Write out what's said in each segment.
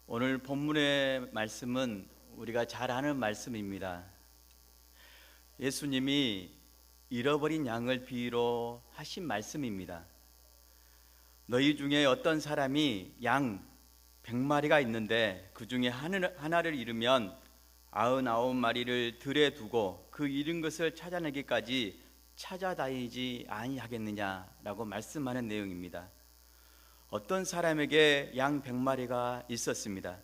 오늘 본문의 말씀은 우리가 잘 아는 말씀입니다. 예수님이 잃어버린 양을 비유로 하신 말씀입니다. 너희 중에 어떤 사람이 양 100마리가 있는데 그 중에 하나를 잃으면 99마리를 들에 두고 그 잃은 것을 찾아내기까지 찾아다니지 아니하겠느냐라고 말씀하는 내용입니다. 어떤 사람에게 양 100마리가 있었습니다.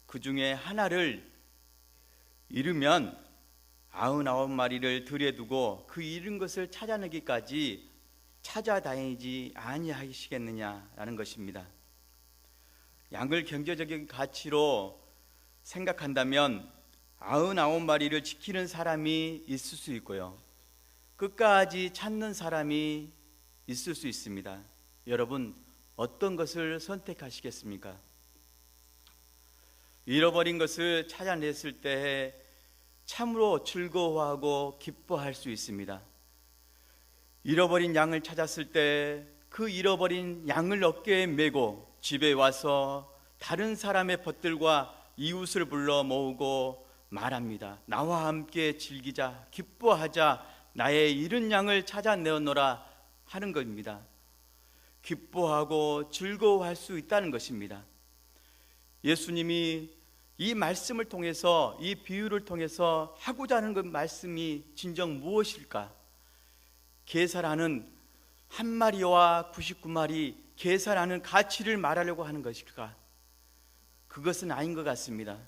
그 중에 하나를 잃으면 99마리를 들에 두고 그 잃은 것을 찾아내기까지 찾아다니지 아니하시겠느냐라는 것입니다. 양을 경제적인 가치로 생각한다면 99마리를 지키는 사람이 있을 수 있고요, 끝까지 찾는 사람이 있을 수 있습니다. 여러분, 어떤 것을 선택하시겠습니까? 잃어버린 것을 찾아냈을 때 참으로 즐거워하고 기뻐할 수 있습니다. 잃어버린 양을 찾았을 때 그 잃어버린 양을 어깨에 메고 집에 와서 다른 사람의 벗들과 이웃을 불러 모으고 말합니다. 나와 함께 즐기자, 기뻐하자, 나의 잃은 양을 찾아내었노라 하는 겁니다. 기뻐하고 즐거워할 수 있다는 것입니다. 예수님이 이 말씀을 통해서, 이 비유를 통해서 하고자 하는 그 말씀이 진정 무엇일까? 계산하는 한 마리와 99마리 계산하는 가치를 말하려고 하는 것일까? 그것은 아닌 것 같습니다.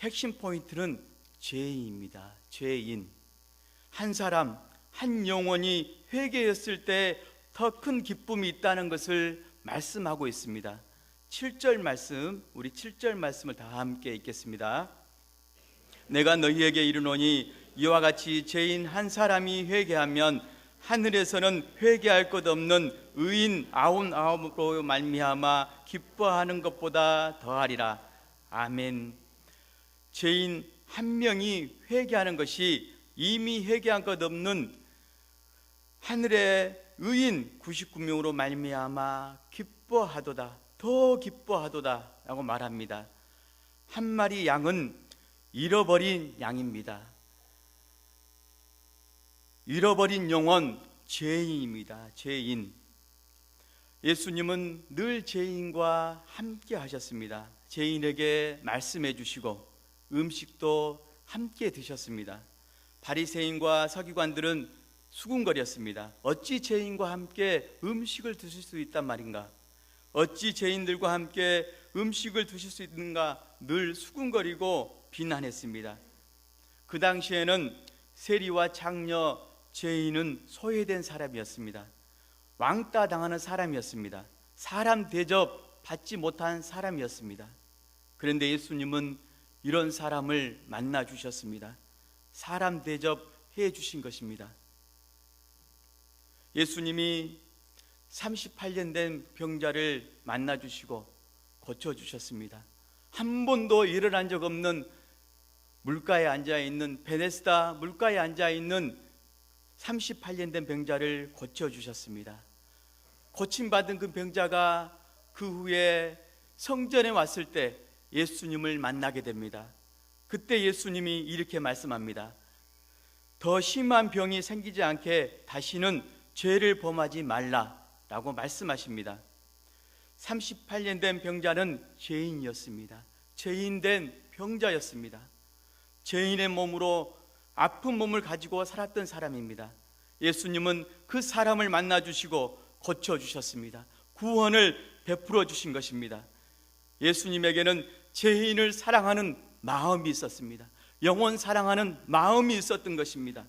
핵심 포인트는 죄인입니다. 죄인. 한 사람, 한 영혼이 회개했을 때 더 큰 기쁨이 있다는 것을 말씀하고 있습니다. 7절 말씀, 우리 7절 말씀을 다 함께 읽겠습니다. 내가 너희에게 이르노니 이와 같이 죄인 한 사람이 회개하면 하늘에서는 회개할 것 없는 의인 99으로 말미암아 기뻐하는 것보다 더하리라. 아멘. 죄인 한 명이 회개하는 것이 이미 회개한 것 없는 하늘의 의인 99명으로 말미암아 기뻐하도다, 더 기뻐하도다 라고 말합니다. 한 마리 양은 잃어버린 양입니다. 잃어버린 영혼, 죄인입니다. 죄인. 예수님은 늘 죄인과 함께 하셨습니다. 죄인에게 말씀해 주시고 음식도 함께 드셨습니다. 바리새인과 서기관들은 수군거렸습니다. 어찌 죄인과 함께 음식을 드실 수 있단 말인가? 어찌 죄인들과 함께 음식을 드실 수 있는가? 늘 수군거리고 비난했습니다. 그 당시에는 세리와 장녀, 죄인은 소외된 사람이었습니다. 왕따 당하는 사람이었습니다. 사람 대접 받지 못한 사람이었습니다. 그런데 예수님은 이런 사람을 만나 주셨습니다. 사람 대접해 주신 것입니다. 예수님이 38년 된 병자를 만나 주시고 고쳐 주셨습니다. 한 번도 일어난 적 없는 물가에 앉아있는, 베데스다 물가에 앉아있는 38년 된 병자를 고쳐주셨습니다. 고침받은 그 병자가 그 후에 성전에 왔을 때 예수님을 만나게 됩니다. 그때 예수님이 이렇게 말씀합니다. 더 심한 병이 생기지 않게 다시는 죄를 범하지 말라라고 말씀하십니다. 38년 된 병자는 죄인이었습니다. 죄인된 병자였습니다. 죄인의 몸으로 아픈 몸을 가지고 살았던 사람입니다. 예수님은 그 사람을 만나 주시고 고쳐 주셨습니다. 구원을 베풀어 주신 것입니다. 예수님에게는 죄인을 사랑하는 마음이 있었습니다. 영혼 사랑하는 마음이 있었던 것입니다.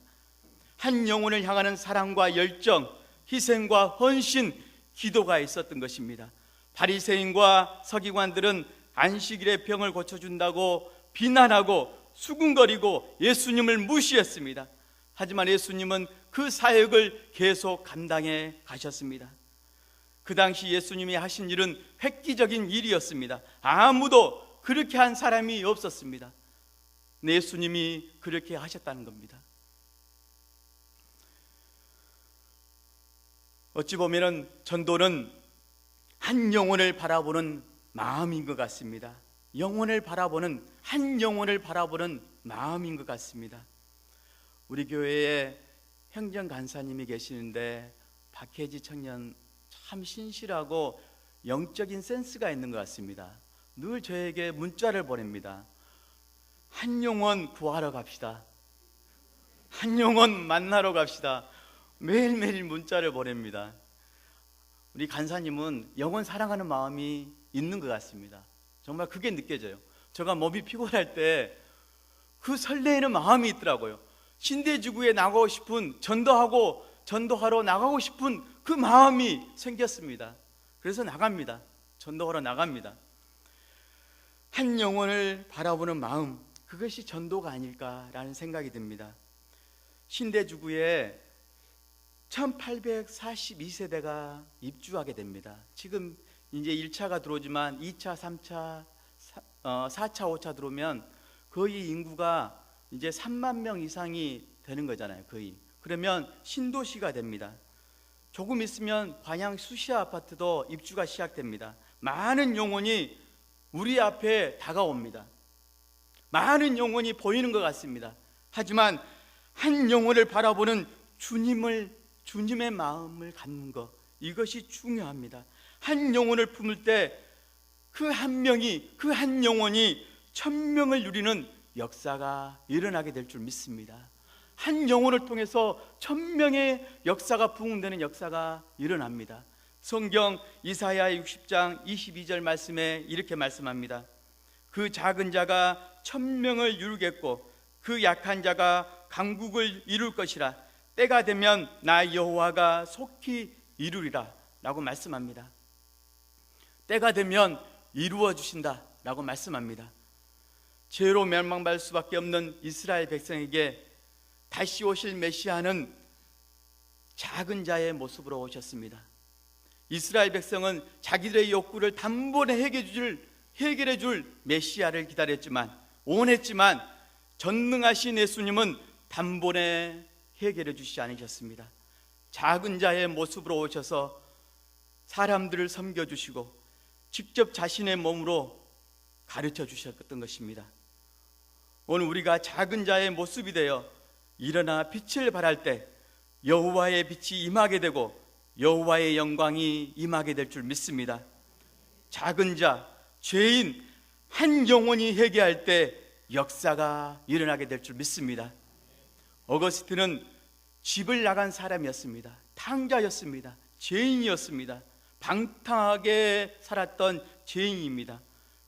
한 영혼을 향하는 사랑과 열정, 희생과 헌신, 기도가 있었던 것입니다. 바리새인과 서기관들은 안식일에 병을 고쳐준다고 비난하고 수군거리고 예수님을 무시했습니다. 하지만 예수님은 그 사역을 계속 감당해 가셨습니다. 그 당시 예수님이 하신 일은 획기적인 일이었습니다. 아무도 그렇게 한 사람이 없었습니다. 예수님이 그렇게 하셨다는 겁니다. 어찌 보면 전도는 한 영혼을 바라보는 마음인 것 같습니다. 영혼을 바라보는, 한 영혼을 바라보는 마음인 것 같습니다. 우리 교회에 행정간사님이 계시는데 박혜지 청년 참 신실하고 영적인 센스가 있는 것 같습니다. 늘 저에게 문자를 보냅니다. 한 영혼 구하러 갑시다. 한 영혼 만나러 갑시다. 매일매일 문자를 보냅니다. 우리 간사님은 영혼 사랑하는 마음이 있는 것 같습니다. 정말 그게 느껴져요. 제가 몸이 피곤할 때 그 설레이는 마음이 있더라고요. 신대지구에 나가고 싶은, 전도하러 나가고 싶은 그 마음이 생겼습니다. 그래서 나갑니다. 전도하러 나갑니다. 한 영혼을 바라보는 마음, 그것이 전도가 아닐까라는 생각이 듭니다. 신대지구에 1842세대가 입주하게 됩니다. 지금 이제 1차가 들어오지만 2차, 3차, 4차, 5차 들어오면 거의 인구가 이제 3만 명 이상이 되는 거잖아요. 거의. 그러면 신도시가 됩니다. 조금 있으면 관양 수시아 아파트도 입주가 시작됩니다. 많은 영혼이 우리 앞에 다가옵니다. 많은 영혼이 보이는 것 같습니다. 하지만 한 영혼을 바라보는 주님의 마음을 갖는 것, 이것이 중요합니다. 한 영혼을 품을 때 그 한 명이, 그 한 영혼이 1000명을 누리는 역사가 일어나게 될 줄 믿습니다. 한 영혼을 통해서 1000명의 역사가 부흥되는 역사가 일어납니다. 성경 이사야 60장 22절 말씀에 이렇게 말씀합니다. 그 작은 자가 1000명을 이루겠고 그 약한 자가 강국을 이룰 것이라. 때가 되면 나 여호와가 속히 이루리라 라고 말씀합니다. 때가 되면 이루어 주신다 라고 말씀합니다. 죄로 멸망받을 수밖에 없는 이스라엘 백성에게 다시 오실 메시아는 작은 자의 모습으로 오셨습니다. 이스라엘 백성은 자기들의 욕구를 단번에 해결해 줄 메시아를 기다렸지만, 원했지만 전능하신 예수님은 단번에 해결해 주시지 않으셨습니다. 작은 자의 모습으로 오셔서 사람들을 섬겨주시고 직접 자신의 몸으로 가르쳐 주셨던 것입니다. 오늘 우리가 작은 자의 모습이 되어 일어나 빛을 발할 때 여호와의 빛이 임하게 되고 여호와의 영광이 임하게 될 줄 믿습니다. 작은 자, 죄인 한 영혼이 회개할 때 역사가 일어나게 될 줄 믿습니다. 어거스틴은 집을 나간 사람이었습니다. 탕자였습니다. 죄인이었습니다. 방탕하게 살았던 죄인입니다.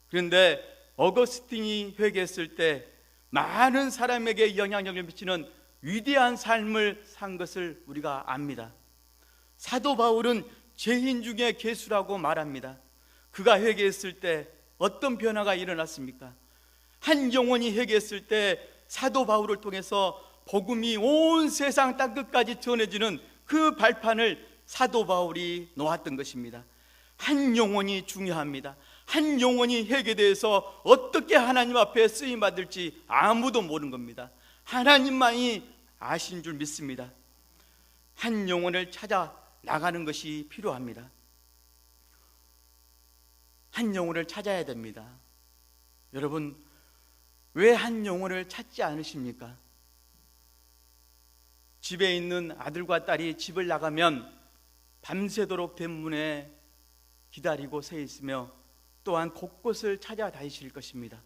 그런데 어거스틴이 회개했을 때 많은 사람에게 영향력을 미치는 위대한 삶을 산 것을 우리가 압니다. 사도 바울은 죄인 중에 괴수라고 말합니다. 그가 회개했을 때 어떤 변화가 일어났습니까? 한 영혼이 회개했을 때 사도 바울을 통해서 복음이 온 세상 땅끝까지 전해지는 그 발판을 사도 바울이 놓았던 것입니다. 한 영혼이 중요합니다. 한 영혼이 회개돼서 어떻게 하나님 앞에 쓰임 받을지 아무도 모르는 겁니다. 하나님만이 아신 줄 믿습니다. 한 영혼을 찾아 나가는 것이 필요합니다. 한 영혼을 찾아야 됩니다. 여러분, 왜 한 영혼을 찾지 않으십니까? 집에 있는 아들과 딸이 집을 나가면 밤새도록 대문에 기다리고 서 있으며 또한 곳곳을 찾아다니실 것입니다.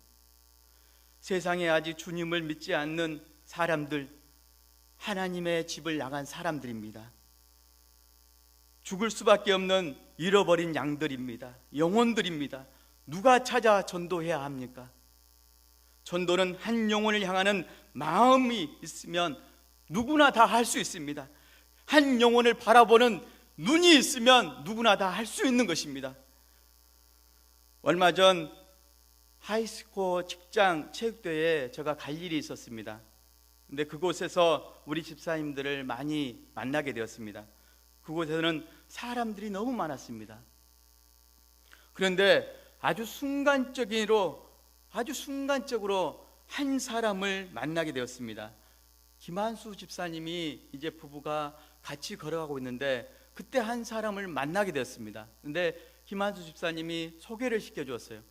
세상에 아직 주님을 믿지 않는 사람들, 하나님의 집을 나간 사람들입니다. 죽을 수밖에 없는 잃어버린 양들입니다. 영혼들입니다. 누가 찾아 전도해야 합니까? 전도는 한 영혼을 향하는 마음이 있으면 누구나 다 할 수 있습니다. 한 영혼을 바라보는 눈이 있으면 누구나 다 할 수 있는 것입니다. 얼마 전 하이스코어 직장 체육대회에 제가 갈 일이 있었습니다. 근데 그곳에서 우리 집사님들을 많이 만나게 되었습니다. 그곳에는 사람들이 너무 많았습니다. 그런데 아주 순간적으로 한 사람을 만나게 되었습니다. 김한수 집사님이 이제 부부가 같이 걸어가고 있는데 그때 한 사람을 만나게 되었습니다. 근데 김한수 집사님이 소개를 시켜주었어요.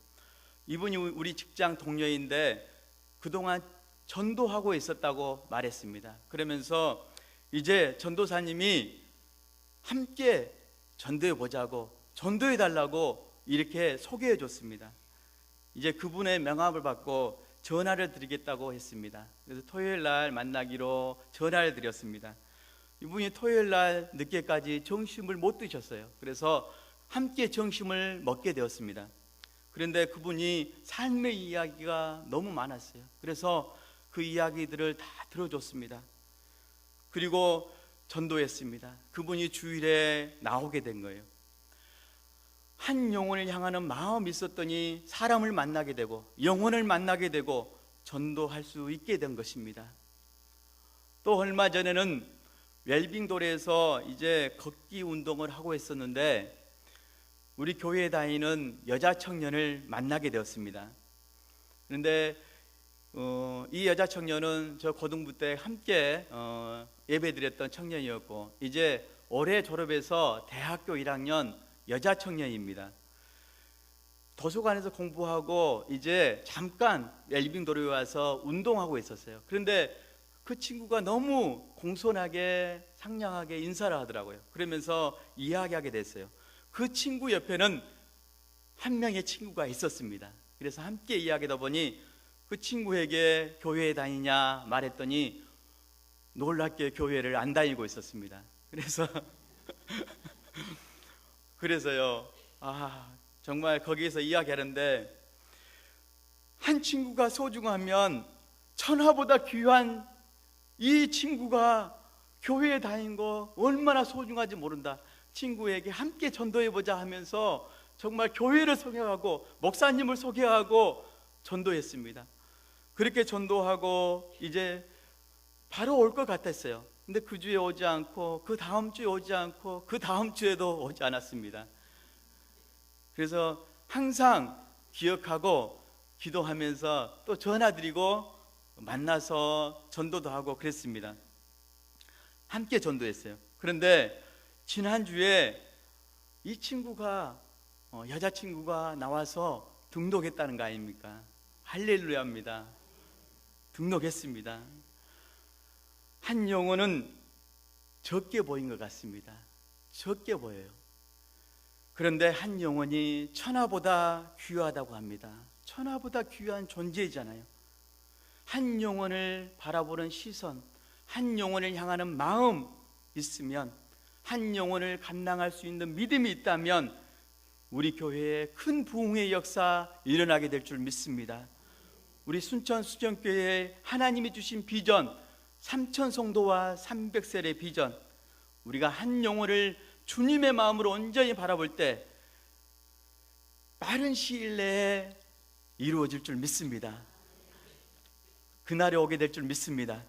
이분이 우리 직장 동료인데 그동안 전도하고 있었다고 말했습니다. 그러면서 이제 전도사님이 함께 전도해 보자고, 전도해 달라고 이렇게 소개해 줬습니다. 이제 그분의 명함을 받고 전화를 드리겠다고 했습니다. 그래서 토요일 날 만나기로 전화를 드렸습니다. 이분이 토요일 날 늦게까지 점심을 못 드셨어요. 그래서 함께 점심을 먹게 되었습니다. 그런데 그분이 삶의 이야기가 너무 많았어요. 그래서 그 이야기들을 다 들어줬습니다. 그리고 전도했습니다. 그분이 주일에 나오게 된 거예요. 한 영혼을 향하는 마음이 있었더니 사람을 만나게 되고 영혼을 만나게 되고 전도할 수 있게 된 것입니다. 또 얼마 전에는 웰빙도에서 이제 걷기 운동을 하고 있었는데 우리 교회에 다니는 여자 청년을 만나게 되었습니다. 그런데 이 여자 청년은 저 고등부 때 함께 예배드렸던 청년이었고 이제 올해 졸업해서 대학교 1학년 여자 청년입니다. 도서관에서 공부하고 이제 잠깐 웰빙도로에 와서 운동하고 있었어요. 그런데 그 친구가 너무 공손하게 상냥하게 인사를 하더라고요. 그러면서 이야기하게 됐어요. 그 친구 옆에는 한 명의 친구가 있었습니다. 그래서 함께 이야기하다 보니 그 친구에게 교회에 다니냐 말했더니 놀랍게 교회를 안 다니고 있었습니다. 그래서요, 정말 거기에서 이야기하는데 한 친구가 소중하면 천하보다 귀한 이 친구가 교회에 다닌 거 얼마나 소중한지 모른다. 친구에게 함께 전도해보자 하면서 정말 교회를 소개하고 목사님을 소개하고 전도했습니다. 그렇게 전도하고 이제 바로 올 것 같았어요. 근데 그 주에 오지 않고 그 다음 주에 오지 않고 그 다음 주에도 오지 않았습니다. 그래서 항상 기억하고 기도하면서 또 전화드리고 만나서 전도도 하고 그랬습니다. 함께 전도했어요. 그런데 지난주에 이 친구가 여자친구가 나와서 등록했다는 거 아닙니까? 할렐루야입니다. 등록했습니다. 한 영혼은 적게 보인 것 같습니다. 적게 보여요. 그런데 한 영혼이 천하보다 귀하다고 합니다. 천하보다 귀한 존재이잖아요. 한 영혼을 바라보는 시선, 한 영혼을 향하는 마음 있으면, 한 영혼을 감당할 수 있는 믿음이 있다면 우리 교회에 큰 부흥의 역사 일어나게 될 줄 믿습니다. 우리 순천 수정교회에 하나님이 주신 비전, 3천 성도와 300세례 비전, 우리가 한 영혼을 주님의 마음으로 온전히 바라볼 때 빠른 시일 내에 이루어질 줄 믿습니다. 그날이 오게 될 줄 믿습니다.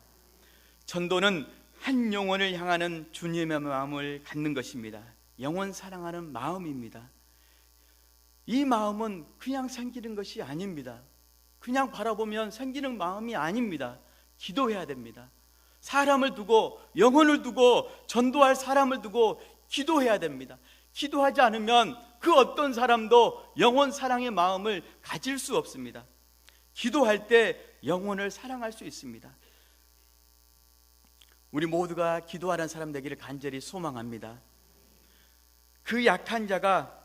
전도는 한 영혼을 향하는 주님의 마음을 갖는 것입니다. 영혼 사랑하는 마음입니다. 이 마음은 그냥 생기는 것이 아닙니다. 그냥 바라보면 생기는 마음이 아닙니다. 기도해야 됩니다. 사람을 두고, 영혼을 두고, 전도할 사람을 두고 기도해야 됩니다. 기도하지 않으면 그 어떤 사람도 영혼 사랑의 마음을 가질 수 없습니다. 기도할 때 영혼을 사랑할 수 있습니다. 우리 모두가 기도하는 사람 되기를 간절히 소망합니다. 그 약한 자가,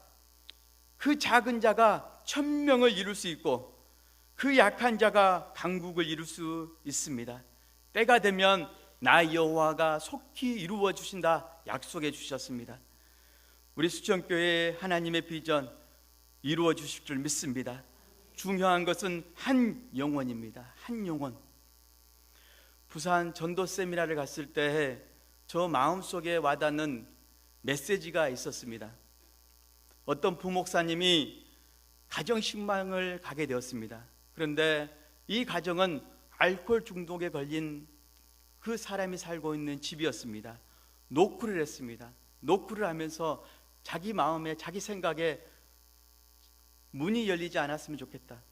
그 작은 자가 1000명을 이룰 수 있고 그 약한 자가 강국을 이룰 수 있습니다. 때가 되면 나 여호와가 속히 이루어 주신다 약속해 주셨습니다. 우리 수천교회의 하나님의 비전 이루어 주실 줄 믿습니다. 중요한 것은 한 영혼입니다. 한 영혼. 부산 전도 세미나를 갔을 때 저 마음속에 와닿는 메시지가 있었습니다. 어떤 부목사님이 가정식망을 가게 되었습니다. 그런데 이 가정은 알코올 중독에 걸린 그 사람이 살고 있는 집이었습니다. 노크를 했습니다. 노크를 하면서 자기 마음에, 자기 생각에 문이 열리지 않았으면 좋겠다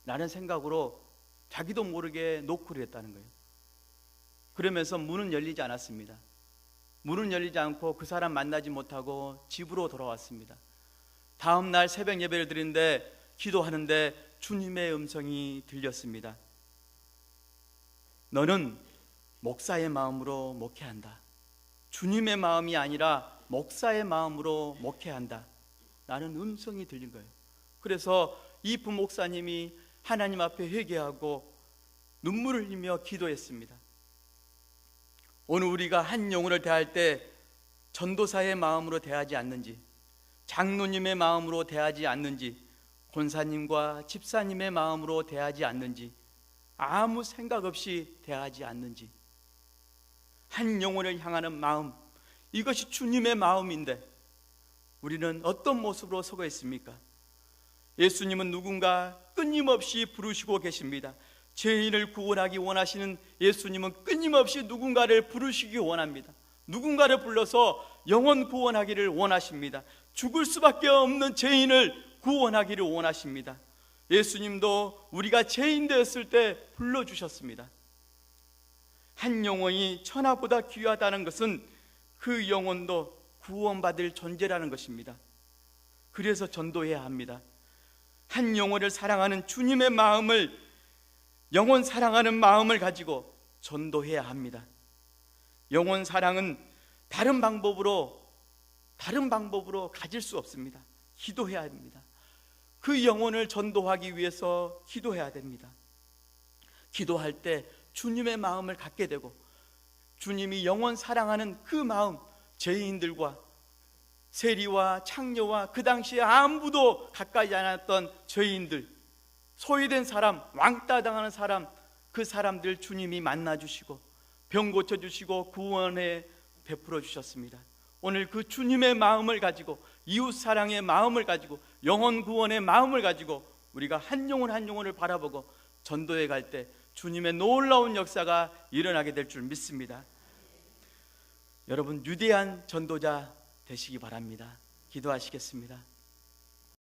라는 생각으로 자기도 모르게 노크를 했다는 거예요. 그러면서 문은 열리지 않았습니다. 문은 열리지 않고 그 사람 만나지 못하고 집으로 돌아왔습니다. 다음 날 새벽 예배를 드리는데 기도하는데 주님의 음성이 들렸습니다. 너는 목사의 마음으로 목회한다. 주님의 마음이 아니라 목사의 마음으로 목회한다. 라는 음성이 들린 거예요. 그래서 이 부목사님이 하나님 앞에 회개하고 눈물을 흘리며 기도했습니다. 오늘 우리가 한 영혼을 대할 때 전도사의 마음으로 대하지 않는지, 장로님의 마음으로 대하지 않는지, 권사님과 집사님의 마음으로 대하지 않는지, 아무 생각 없이 대하지 않는지, 한 영혼을 향하는 마음, 이것이 주님의 마음인데 우리는 어떤 모습으로 서고 있습니까? 예수님은 누군가 끊임없이 부르시고 계십니다. 죄인을 구원하기 원하시는 예수님은 끊임없이 누군가를 부르시기 원합니다. 누군가를 불러서 영혼 구원하기를 원하십니다. 죽을 수밖에 없는 죄인을 구원하기를 원하십니다. 예수님도 우리가 죄인 되었을 때 불러주셨습니다. 한 영혼이 천하보다 귀하다는 것은 그 영혼도 구원받을 존재라는 것입니다. 그래서 전도해야 합니다. 한 영혼을 사랑하는 주님의 마음을, 영혼 사랑하는 마음을 가지고 전도해야 합니다. 영혼 사랑은 다른 방법으로 가질 수 없습니다. 기도해야 합니다. 그 영혼을 전도하기 위해서 기도해야 됩니다. 기도할 때 주님의 마음을 갖게 되고, 주님이 영혼 사랑하는 그 마음, 죄인들과 세리와 창녀와 그 당시에 아무도 가까이 않았던 죄인들, 소외된 사람, 왕따 당하는 사람, 그 사람들 주님이 만나주시고 병 고쳐주시고 구원에 베풀어 주셨습니다. 오늘 그 주님의 마음을 가지고, 이웃사랑의 마음을 가지고, 영혼 구원의 마음을 가지고 우리가 한 영혼 한 영혼을 바라보고 전도에 갈 때 주님의 놀라운 역사가 일어나게 될 줄 믿습니다. 여러분, 위대한 전도자 되시기 바랍니다. 기도하시겠습니다.